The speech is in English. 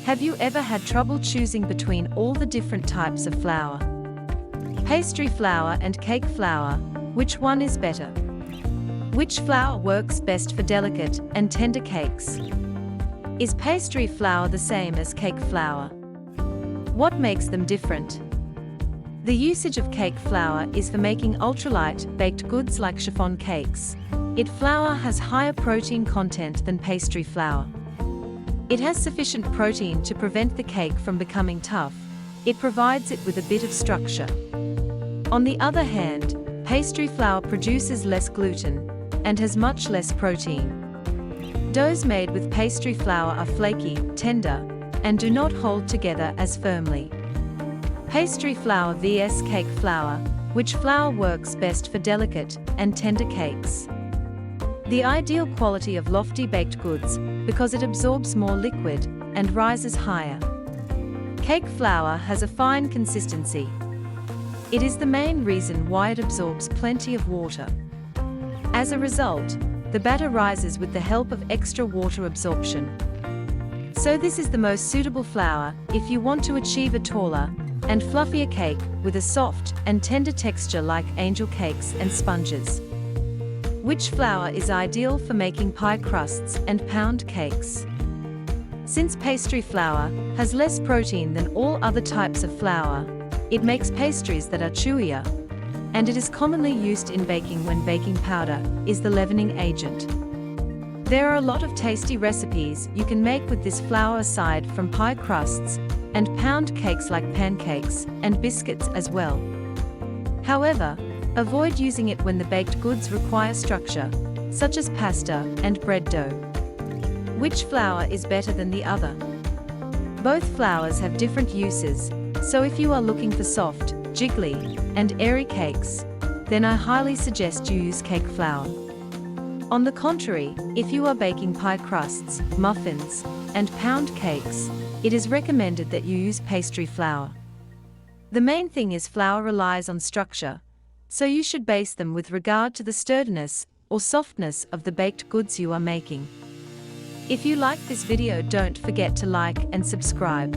Have you ever had trouble choosing between all the different types of flour? Pastry flour and cake flour, which one is better? Which flour works best for delicate and tender cakes? Is pastry flour the same as cake flour? What makes them different? The usage of cake flour is for making ultralight, baked goods like chiffon cakes. Flour has higher protein content than pastry flour. It has sufficient protein to prevent the cake from becoming tough. It provides it with a bit of structure. On the other hand, pastry flour produces less gluten and has much less protein. Doughs made with pastry flour are flaky, tender, and do not hold together as firmly. Pastry flour vs cake flour, which flour works best for delicate and tender cakes? The ideal quality of lofty baked goods, because it absorbs more liquid and rises higher. Cake flour has a fine consistency. It is the main reason why it absorbs plenty of water. As a result, the batter rises with the help of extra water absorption. So this is the most suitable flour if you want to achieve a taller and fluffier cake with a soft and tender texture like angel cakes and sponges. Which flour is ideal for making pie crusts and pound cakes? Since pastry flour has less protein than all other types of flour, it makes pastries that are chewier, and it is commonly used in baking when baking powder is the leavening agent. There are a lot of tasty recipes you can make with this flour aside from pie crusts and pound cakes like pancakes and biscuits as well. However, avoid using it when the baked goods require structure, such as pasta and bread dough. Which flour is better than the other? Both flours have different uses, so if you are looking for soft, jiggly, and airy cakes, then I highly suggest you use cake flour. On the contrary, if you are baking pie crusts, muffins, and pound cakes, it is recommended that you use pastry flour. The main thing is flour relies on structure, so you should base them with regard to the sturdiness or softness of the baked goods you are making. If you like this video, don't forget to like and subscribe.